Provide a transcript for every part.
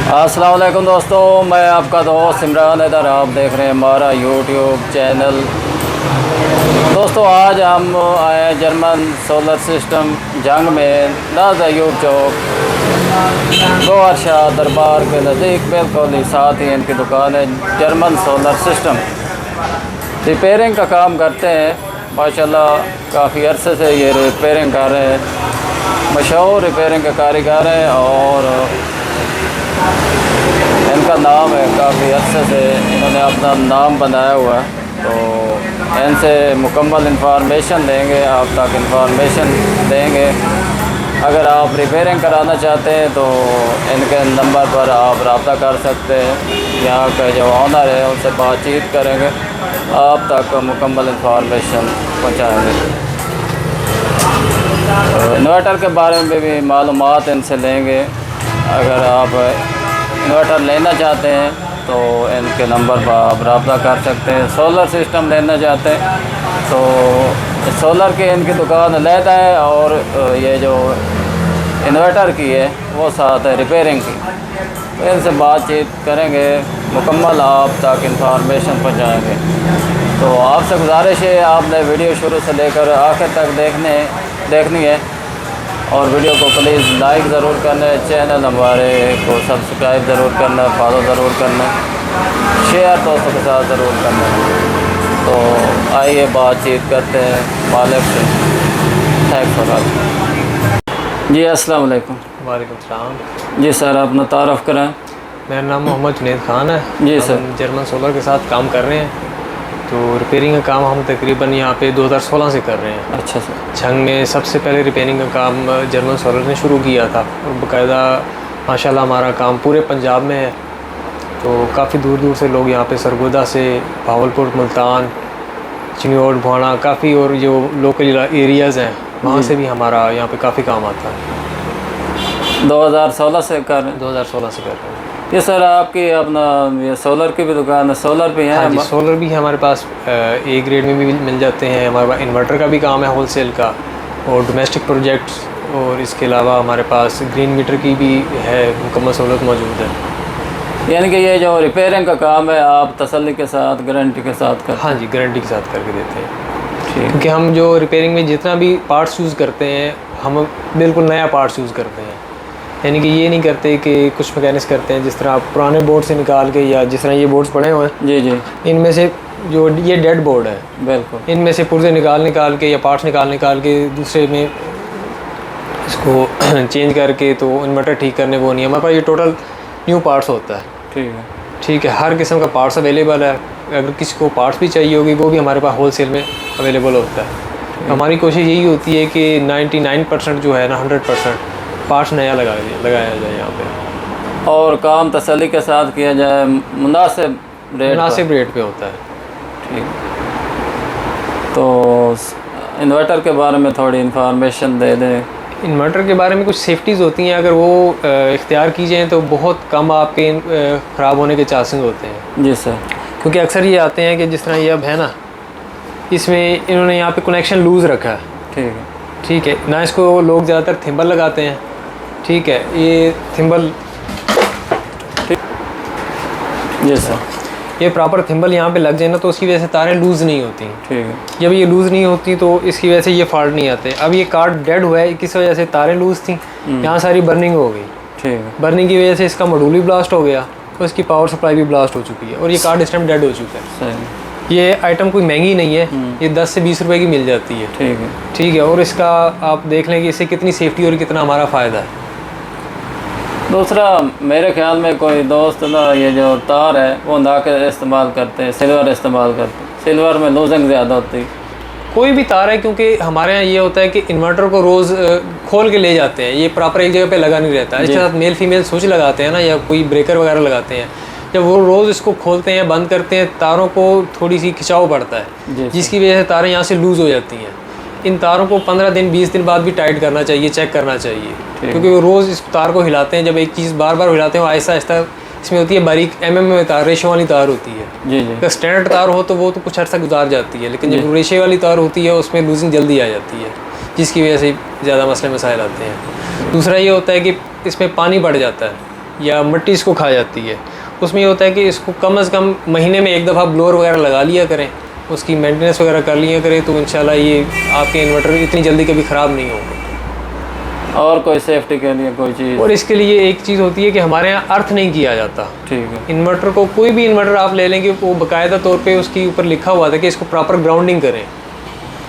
अस्सलाम वालेकुम दोस्तों, मैं आपका दोस्त इमरान इधर आप देख रहे हैं हमारा यूट्यूब चैनल। दोस्तों आज हम आए हैं जर्मन सोलर सिस्टम जंग में नाज़ अयूब चौक गोहर शाह दरबार के नज़दीक बिल्कुल ही साथ ही इनकी दुकान है। जर्मन सोलर सिस्टम रिपेयरिंग का काम करते हैं। माशाल्लाह काफ़ी अरसे से ये रिपेयरिंग कर रहे हैं, मशहूर रिपेयरिंग के कारीगर हैं और इनका नाम है, काफ़ी अच्छे से इन्होंने अपना नाम बनाया हुआ है। तो इनसे मुकम्मल इंफॉर्मेशन देंगे, आप तक इंफॉर्मेशन देंगे। अगर आप रिपेयरिंग कराना चाहते हैं तो इनके नंबर पर आप रब्ता कर सकते हैं। यहाँ का जो ऑनर है उनसे बातचीत करेंगे, आप तक मुकम्मल इंफॉर्मेशन पहुँचाएँगे। इन्वर्टर के बारे में भी मालूमात इनसे लेंगे। अगर आप इन्वर्टर लेना चाहते हैं तो इनके नंबर पर आप रब्ता कर सकते हैं। सोलर सिस्टम लेना चाहते हैं तो सोलर की इनकी दुकान अलहदा है और ये जो इन्वर्टर की है वो साथ है रिपेयरिंग की। तो इनसे बातचीत करेंगे, मुकम्मल आप तक इंफॉर्मेशन पहुँचाएँगे। तो आपसे गुजारिश है, आपने वीडियो शुरू से लेकर आखिर तक देखनी है और वीडियो को प्लीज़ लाइक ज़रूर करना है, चैनल हमारे को सब्सक्राइब ज़रूर करना, फॉलो ज़रूर करना, शेयर दोस्तों के साथ ज़रूर करना। तो आइए बातचीत करते हैं मालिक से। Thanks for watching. जी अस्सलाम वालेकुम। वालेकुम सलाम। जी सर, अपना तारफ़ कराएँ। मेरा नाम मोहम्मद जुनैद ख़ान है। जी सर। हम जर्मन सोलर के साथ काम कर रहे हैं। तो रिपेयरिंग का काम हम तकरीबन यहाँ पे 2016 से कर रहे हैं। अच्छा सर। जंग में सबसे पहले रिपेयरिंग का काम जर्मन सोलर ने शुरू किया था और बाकायदा माशाल्लाह हमारा काम पूरे पंजाब में है। तो काफ़ी दूर दूर से लोग यहाँ पे सरगोदा से, भावलपुर, मुल्तान, चिन्योट, भुआना, काफ़ी और जो लोकल एरियाज़ हैं वहाँ से भी हमारा यहाँ पे काफ़ी काम आता है। 2016 से कर रहे हैं? 2016 से कर रहे हैं। ये सर आपकी अपना ये सोलर की भी दुकान है, सोलर भी है? हाँ जी, सोलर भी हमारे पास ए ग्रेड में भी मिल जाते हैं। हमारे पास इन्वर्टर का भी काम है होलसेल का और डोमेस्टिक प्रोजेक्ट्स, और इसके अलावा हमारे पास ग्रीन मीटर की भी है, मुकम्मल सहूलत मौजूद है। यानी कि ये जो रिपेयरिंग का काम है आप तसल्ली के साथ, गारंटी के साथ करते हैं? हाँ जी, गारंटी के साथ करके देते हैं। ठीक। क्योंकि हम जो रिपेयरिंग में जितना भी पार्ट्स यूज़ करते हैं हम बिल्कुल नया पार्ट्स यूज़ करते हैं। यानी कि ये नहीं करते कि कुछ मैकेनिक्स करते हैं जिस तरह आप पुराने बोर्ड से निकाल के, या जिस तरह ये बोर्ड्स पड़े हुए हैं जी जी, इनमें से जो ये डेड बोर्ड है बिल्कुल, इनमें से पुर्जे निकाल के या पार्ट्स निकाल के दूसरे में इसको चेंज करके तो इन्वर्टर ठीक करने वो नहीं है। हमारे पास ये टोटल न्यू पार्ट्स होता है। ठीक है। ठीक है, हर किस्म का पार्ट्स अवेलेबल है। अगर किसी को पार्ट्स भी चाहिए होगी वो भी हमारे पास होलसेल में अवेलेबल होता है। हमारी कोशिश यही होती है कि 99% जो है ना 100% पार्ट्स नया लगाया जाए यहाँ पे, और काम तसल्ली के साथ किया जाए, मुनासिब रेट पे होता है। ठीक। तो इन्वर्टर के बारे में थोड़ी इंफॉर्मेशन दे दें। इन्वर्टर के बारे में कुछ सेफ्टीज़ होती हैं, अगर वो इख्तियार की जाएँ तो बहुत कम आपके ख़राब होने के चांसेस होते हैं। जी सर। क्योंकि अक्सर ये आते हैं कि जिस तरह ये अब है ना, इसमें इन्होंने यहाँ पे कनेक्शन लूज़ रखा है। ठीक है। ठीक है ना, इसको लोग ज़्यादातर थिम्बल लगाते हैं। ठीक है, ये थिम्बल, जी सर, ये प्रॉपर थिम्बल यहाँ पे लग जाए ना तो उसकी वजह से तारें लूज़ नहीं होती। ठीक है। जब ये लूज़ नहीं होती तो इसकी वजह से ये फॉल्ट नहीं आते। अब ये कार्ड डेड हुआ है, किस वजह से तारें लूज़ थी, यहाँ सारी बर्निंग हो गई। ठीक है। बर्निंग की वजह से इसका मॉड्यूल भी ब्लास्ट हो गया, तो इसकी पावर सप्लाई भी ब्लास्ट हो चुकी है और ये कार्ड इस टाइम डेड हो चुका है। सही। ये आइटम कोई महंगी नहीं है, ये 10 से 20 रुपए की मिल जाती है। ठीक है। ठीक है, और इसका आप देख लें कि इससे कितनी सेफ्टी और कितना हमारा फ़ायदा है। दूसरा मेरे ख्याल में कोई दोस्त ना ये जो तार है वो ना के इस्तेमाल करते हैं, सिल्वर इस्तेमाल करते हैं। सिल्वर में लूजिंग ज़्यादा होती है। कोई भी तार है, क्योंकि हमारे यहाँ ये होता है कि इन्वर्टर को रोज़ खोल के ले जाते हैं, ये प्रॉपर एक जगह पे लगा नहीं रहता। इसके साथ मेल फीमेल स्विच लगाते हैं ना, या कोई ब्रेकर वगैरह लगाते हैं, जब वो रोज़ इसको खोलते हैं बंद करते हैं तारों को थोड़ी सी खिंचाव पड़ता है, जिसकी वजह से तारें यहाँ से लूज़ हो जाती हैं। इन तारों को 15 दिन 20 दिन बाद भी टाइट करना चाहिए, चेक करना चाहिए, क्योंकि वो रोज़ इस तार को हिलाते हैं। जब एक चीज़ बार बार हिलाते हैं वो आहिस्ता आहिस्ता, इसमें होती है बारीक में तार, रेशे वाली तार होती है। जी जी। अगर स्टैंडर्ड तार हो तो वो तो कुछ अर्सा गुजार जाती है, लेकिन जब रेशे वाली तार होती है उसमें लूजिंग जल्दी आ जाती है, जिसकी वजह से ज़्यादा मसले मसाइल आते हैं। दूसरा ये होता है कि इसमें पानी बढ़ जाता है, या मिट्टी इसको खा जाती है। उसमें ये होता है कि इसको कम से कम महीने में एक दफ़ा ब्लोअर वगैरह लगा लिया करें, उसकी मेंटेनेंस वगैरह कर लिया करें, तो इंशाल्लाह ये आपके इन्वर्टर इतनी जल्दी कभी ख़राब नहीं होंगे। और कोई सेफ्टी के लिए कोई चीज़? और इसके लिए एक चीज़ होती है कि हमारे यहाँ अर्थ नहीं किया जाता। ठीक है। इन्वर्टर को, कोई भी इन्वर्टर आप ले लेंगे, वो बाकायदा तौर पे उसके ऊपर लिखा हुआ था कि इसको प्रॉपर ग्राउंडिंग करें,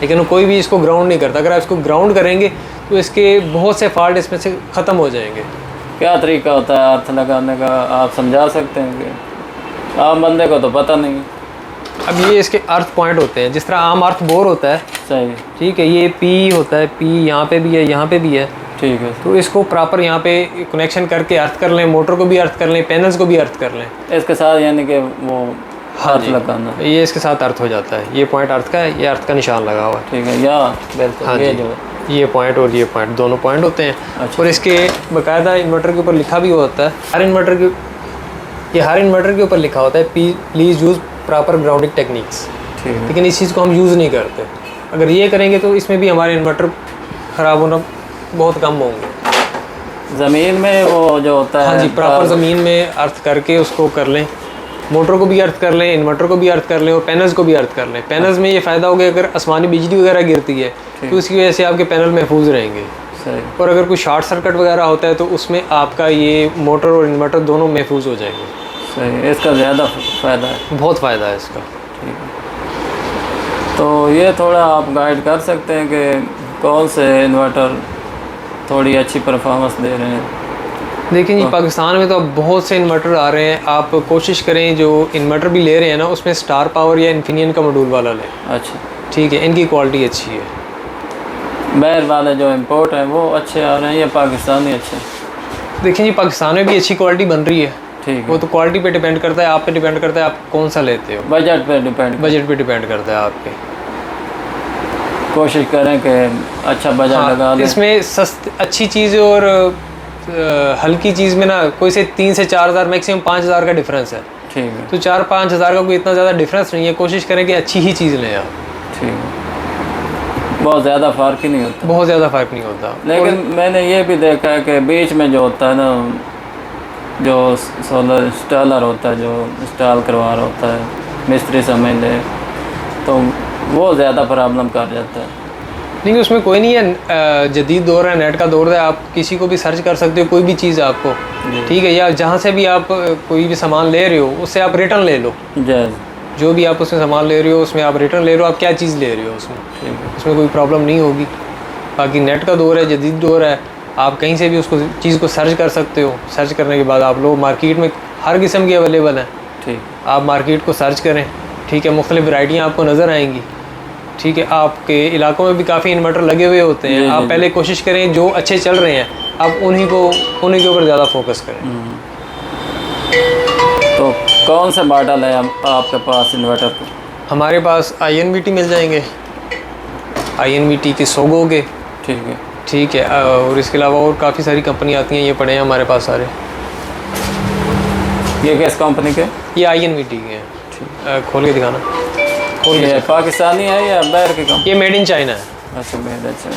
लेकिन वो कोई भी इसको ग्राउंड नहीं करता। अगर आप इसको ग्राउंड करेंगे तो इसके बहुत से फॉल्ट इसमें से ख़त्म हो जाएंगे। क्या तरीका होता है अर्थ लगाने का, आप समझा सकते हैं कि आम बंदे को तो पता नहीं। अब ये इसके अर्थ पॉइंट होते हैं, जिस तरह आम अर्थ बोर होता है, सही, ठीक है, ये पी होता है, पी यहाँ पे भी है, यहाँ पे भी है, ठीक है। तो इसको प्रॉपर यहाँ पे कनेक्शन करके अर्थ कर लें, मोटर को भी अर्थ कर लें, पैनल्स को भी अर्थ कर लें इसके साथ, यानी कि वो अर्थ लगाना, ये इसके साथ अर्थ हो जाता है। ये पॉइंट अर्थ का है, ये अर्थ का निशान लगा हुआ है, ठीक है, या बिल्कुल। हाँ ये जी, जो ये पॉइंट और ये पॉइंट, दोनों पॉइंट होते हैं। अच्छा। और इसके बाकायदा इन्वर्टर के ऊपर लिखा भी होता है, हर इन्वर्टर के, ये हर इन्वर्टर के ऊपर लिखा होता है please use proper grounding techniques. ठीक है। लेकिन इस चीज़ को हम यूज़ नहीं करते। अगर ये करेंगे तो इसमें भी हमारे इन्वर्टर ख़राब होना बहुत कम होंगे। ज़मीन में वो जो होता है, हाँ जी, प्रॉपर ज़मीन में अर्थ करके उसको कर लें, मोटर को भी अर्थ कर लें, इन्वर्टर को भी अर्थ कर लें और पैनल्स को भी अर्थ कर लें। पैनल्स में ये फ़ायदा हो गया, अगर आसमानी बिजली वगैरह गिरती है तो उसकी वजह से आपके पैनल महफूज रहेंगे। सही। और अगर कोई शॉर्ट सर्किट वगैरह होता है तो उसमें आपका ये मोटर और इन्वर्टर दोनों महफूज हो जाएंगे। सही, इसका ज़्यादा फ़ायदा है। बहुत फ़ायदा है इसका। ठीक है। तो ये थोड़ा आप गाइड कर सकते हैं कि कौन से इन्वर्टर थोड़ी अच्छी परफॉर्मेंस दे रहे हैं? देखिए जी, पाकिस्तान में तो अब बहुत से इन्वर्टर आ रहे हैं। आप कोशिश करें जो इन्वर्टर भी ले रहे हैं ना, उसमें स्टार पावर या इन्फिनियन का मॉड्यूल वाला लें। अच्छा, ठीक है, इनकी क्वालिटी अच्छी है। बाहर वाले जो इंपोर्ट हैं वो अच्छे आ रहे हैं या पाकिस्तानी अच्छे? देखिए जी, पाकिस्तान में भी अच्छी क्वालिटी बन रही है। ठीक है। वो तो क्वालिटी पे डिपेंड करता है, आप पे डिपेंड करता है आप कौन सा लेते हो। बजट पे डिपेंड, बजट पे डिपेंड करता है आपके। कोशिश करें कि अच्छा बजट लगा लें। इसमें सस्ती अच्छी चीज़ और हल्की चीज़ में ना कोई से 3 से 4 हज़ार, मैक्सिमम 5 हज़ार का डिफरेंस है। ठीक है। तो 4-5 हज़ार का कोई इतना ज़्यादा डिफरेंस नहीं है। कोशिश करें कि अच्छी ही चीज़ लें आप। ठीक है, बहुत ज़्यादा फ़र्क ही नहीं होता। बहुत ज़्यादा फ़र्क नहीं होता। लेकिन मैंने ये भी देखा है कि बीच में जो होता है ना, जो सोलर इंस्टॉलर होता है, जो इंस्टॉल करवा रहा होता है, मिस्त्री समझ ले, तो वो ज़्यादा प्रॉब्लम कर जाता है। नहीं, उसमें कोई नहीं है, जदीद दौर है, नेट का दौर है, आप किसी को भी सर्च कर सकते हो कोई भी चीज़ आपको, ठीक है, या जहाँ से भी आप कोई भी सामान ले रहे हो उससे आप रिटर्न ले लो। जैसे जो भी आप उसमें सामान ले रहे हो उसमें आप रिटर्न ले रहे हो, आप क्या चीज़ ले रहे हो उसमें, ठीक है। उसमें कोई प्रॉब्लम नहीं होगी। बाकी नेट का दौर है, जदीद दौर है, आप कहीं से भी उसको चीज़ को सर्च कर सकते हो। सर्च करने के बाद आप लोग मार्केट में हर किस्म की अवेलेबल है, ठीक, आप मार्केट को सर्च करें, ठीक है, मुख्तलिफ वैरायटियाँ आपको नज़र आएंगी। ठीक है, आपके इलाकों में भी काफ़ी इन्वर्टर लगे हुए होते हैं। आप पहले कोशिश करें जो अच्छे चल रहे हैं, आप उन्हीं के ऊपर ज़्यादा फोकस करें। तो कौन सा मॉडल है आपके पास इन्वर्टर को? हमारे पास INVT मिल जाएंगे, INVT के सोगो के, ठीक है। ठीक है, और इसके अलावा और काफ़ी सारी कंपनी आती हैं, ये पड़े हैं हमारे पास सारे। ये किस कंपनी के? ये INVT के हैं। खोल के दिखाना, खोल के। ये पाकिस्तानी है या बाहर की कंपनी? ये मेड इन चाइना है। अच्छा, मेड अच्छा।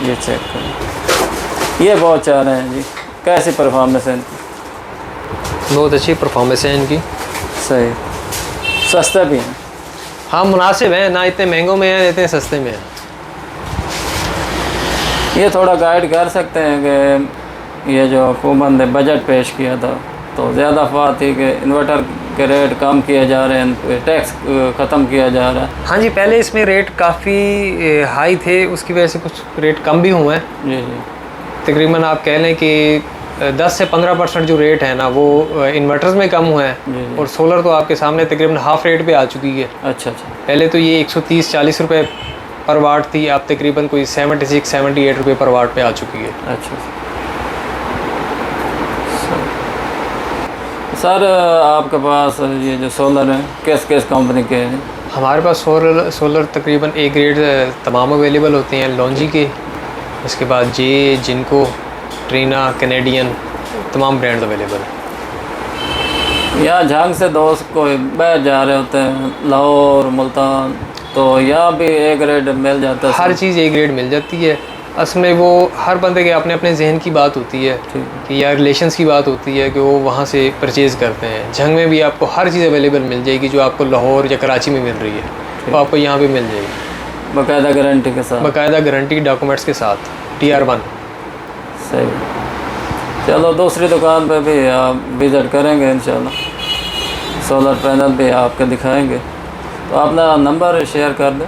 ये चेक करें, ये बहुत चाह रहे हैं जी, कैसी परफॉर्मेंस है इनकी? बहुत अच्छी परफॉर्मेंस है इनकी। सही, सस्ता भी है। हाँ, मुनासिब है, ना इतने महंगों में है ना इतने सस्ते में है। ये थोड़ा गाइड कर सकते हैं कि ये जो हुकूमत ने बजट पेश किया था तो ज़्यादा बात थी कि इन्वर्टर के रेट कम किए जा रहे हैं, टैक्स ख़त्म किया जा रहा है। हाँ जी, पहले इसमें रेट काफ़ी हाई थे, उसकी वजह से कुछ रेट कम भी हुए हैं। जी जी। तकरीबन आप कह लें कि 10 से 15% जो रेट है ना वो इन्वर्टर्स में कम हुए हैं, और सोलर तो आपके सामने तकरीबन हाफ रेट पे आ चुकी है। अच्छा अच्छा। पहले तो ये 130-140 रुपये पर वाट थी, अब तकरीबन कोई 76-78 रुपये पर वाट पे आ चुकी है। अच्छा सर, आपके पास ये जो सोलर है किस किस कंपनी के हैं? हमारे पास सोलर तकरीबन A ग्रेड तमाम अवेलेबल होते हैं, लॉन्जी के, उसके बाद जिनको, ट्रीना, कैनेडियन, तमाम ब्रांड्स अवेलेबल हैं। यहाँ झांग से दोस्त कोई बाहर जा रहे होते हैं, लाहौर, मुल्तान, तो यहाँ भी A ग्रेड मिल जाता है? हर चीज़ A ग्रेड मिल जाती है। असल में वो हर बंदे के अपने अपने जहन की बात होती है कि या रिलेशंस की बात होती है कि वो वहाँ से परचेज़ करते हैं। झंग में भी आपको हर चीज़ अवेलेबल मिल जाएगी जो आपको लाहौर या कराची में मिल रही है, तो आपको यहाँ पे मिल जाएगी बाकायदा गारंटी के साथ। बाकायदा गारंटी डॉक्यूमेंट्स के साथ TR1। सही। चलो दूसरी दुकान पे भी आप विज़िट करेंगे इंशाल्लाह, सोलर पैनल भी आपके दिखाएंगे। तो अपना नंबर शेयर कर दें।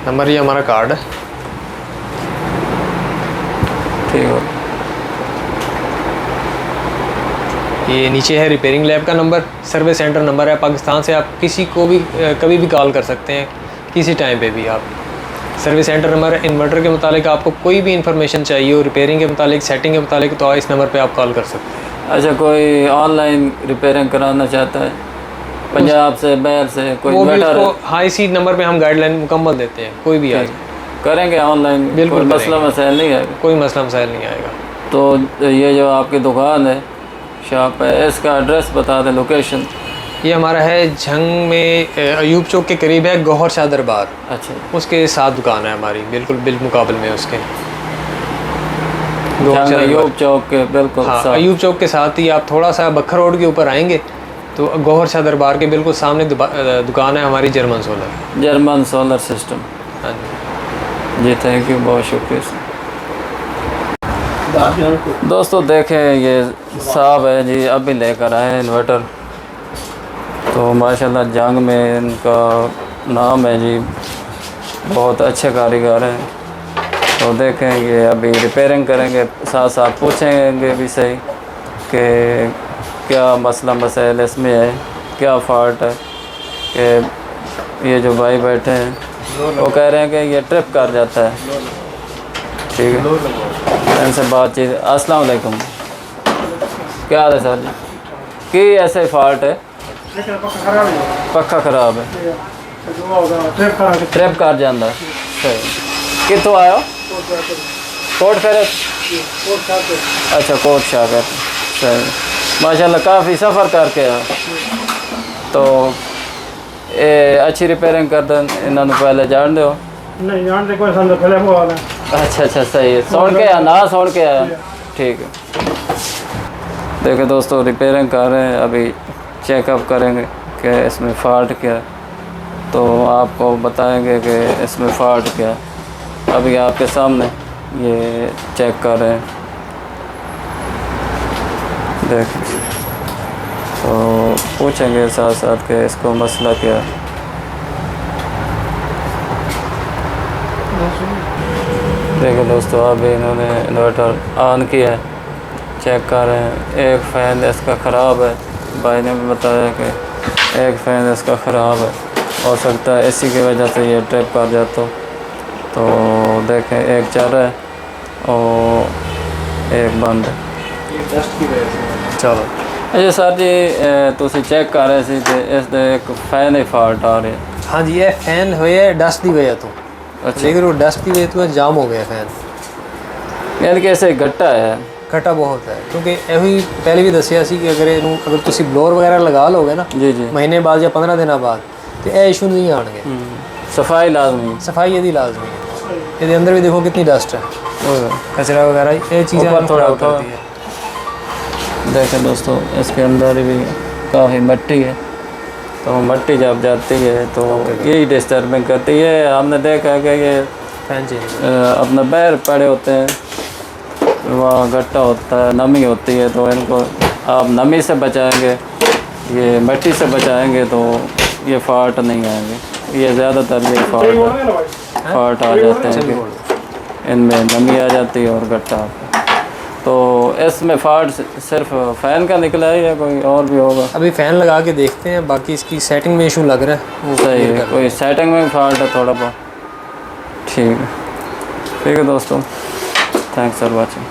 नंबर ये हमारा कार्ड है, ठीक हो। ये नीचे है रिपेयरिंग लैब का नंबर, सर्विस सेंटर नंबर है। पाकिस्तान से आप किसी को भी कभी भी कॉल कर सकते हैं, किसी टाइम पे भी आप। सर्विस सेंटर नंबर है। इन्वर्टर के मुतालिक आपको कोई भी इंफॉर्मेशन चाहिए हो, रिपेयरिंग के मुतालिक, सेटिंग के मुतालिक, तो इस नंबर पे आप कॉल कर सकते हैं। अच्छा, कोई ऑनलाइन रिपेयरिंग कराना चाहता है पंजाब से, बैर से, कोई वो भी बेटर है? उसको हाँ, इसी नंबर पे हम गाइडलाइन मुकम्मल देते हैं, कोई भी आ जाए करेंगे ऑनलाइन, बिल्कुल कोई मसला मसाइल नहीं आएगा। कोई मसला मसाइल नहीं आएगा। तो ये जो आपकी दुकान है, शॉप है, इसका एड्रेस बता दें, लोकेशन। ये हमारा है झंग में अयूब चौक के करीब है, गौहर शाह दरबार। अच्छा, उसके साथ दुकान है हमारी, बिल्कुल बिलमुकाबल में उसके। अयूब चौक के बिल्कुल हाँ, साथ। अयूब चौक के साथ ही आप थोड़ा सा बखर रोड के ऊपर आएंगे तो गौहर शाह दरबार के बिल्कुल सामने दुकान है हमारी, German solar. German solar system. हाँ जी जी, थैंक यू, बहुत शुक्रिया। दोस्तों देखें, ये साहब है जी, अभी लेकर आए हैं इन्वर्टर। तो माशाल्लाह जंग में इनका नाम है जी, बहुत अच्छे कारीगर हैं। तो देखें, ये अभी रिपेयरिंग करेंगे, साथ साथ पूछेंगे भी सही कि क्या मसला मसाइल इसमें है, क्या फ़ॉल्ट है। कि ये जो भाई बैठे हैं वो कह रहे हैं कि ये ट्रिप कर जाता है। ठीक है, इनसे बातचीत। अस्सलाम वालेकुम, क्या हाल है सर जी? कि ऐसे फॉल्ट है, पक्का ख़राब है, ट्रिप कर जाता है। सही। कितों आयो? कोट फेरे। अच्छा, कोट शाकर। सही, माशाल्लाह काफ़ी सफ़र करके आया। तो ये अच्छी रिपेयरिंग कर दें, इन्होंने पहले जान दो। नहीं जानते कोई संद पहले वो वाला। अच्छा अच्छा, सही है। सुन के आया ना, सुन के आया, ठीक है। देखो दोस्तों, रिपेयरिंग कर रहे हैं, अभी चेकअप करेंगे कि इसमें फ़ॉल्ट क्या है, तो आपको बताएंगे कि इसमें फ़ॉल्ट क्या है। अभी आपके सामने ये चेक कर रहे हैं, देख। तो पूछेंगे साथ साथ कि इसको मसला क्या है। देखो दोस्तों, अभी इन्होंने इन्वर्टर ऑन किया है, चेक कर रहे हैं। एक फ़ैन इसका ख़राब है, भाई ने भी बताया कि एक फ़ैन इसका ख़राब है, हो सकता है इसी की वजह से ये ट्रिप कर जाता। तो देखें, एक चल रहा है और एक बंद है। डस्ट की वजह से। चलो अच्छा सर जी, तुसी चेक कर रहे थे कि इस एक फैन ही फॉल्ट आ रही है। हाँ जी, ये फैन होया डस्ट की वजह तो। अच्छा, लेकिन वो डस्ट की वजह तो जाम हो गया फैन। यानी कि ऐसे घट्टा है, घटा बहुत है, क्योंकि यही पहले भी दसिया सी कि अगर तुसी ब्लोअर वगैरह लगा लोगे ना, जी जी, महीने बाद या 15 दिन बाद, तो यह इशू नहीं आएंगे। सफाई लाजमी, सफाई यदि लाजमी है। यदि अंदर भी देखो कितनी डस्ट है, कचरा वगैरह, ये चीज़ें ऊपर थोड़ा खराब उठाओ। करती है। देखें दोस्तों, इसके अंदर भी काफ़ी मिट्टी है, तो मिट्टी जब जाती है तो यही डिस्टर्बिंग करती है। हमने देखा है कि ये फैन चेंज अपना पैर पड़े होते हैं, वहाँ गट्टा होता है, नमी होती है, तो इनको आप नमी से बचाएंगे, ये मिट्टी से बचाएंगे तो ये फॉल्ट नहीं आएंगे। ये ज़्यादातर ये फॉल्ट आ जाते हैं कि इनमें नमी आ जाती है और गट्टा आता है। तो इसमें फॉल्ट सिर्फ फ़ैन का निकला है या कोई और भी होगा? अभी फ़ैन लगा के देखते हैं, बाकी इसकी सेटिंग में इशू लग रहा है वो सही clear है, कर कोई सेटिंग में फॉल्ट है थोड़ा बहुत। ठीक है दोस्तों, थैंक्स फॉर वॉचिंग।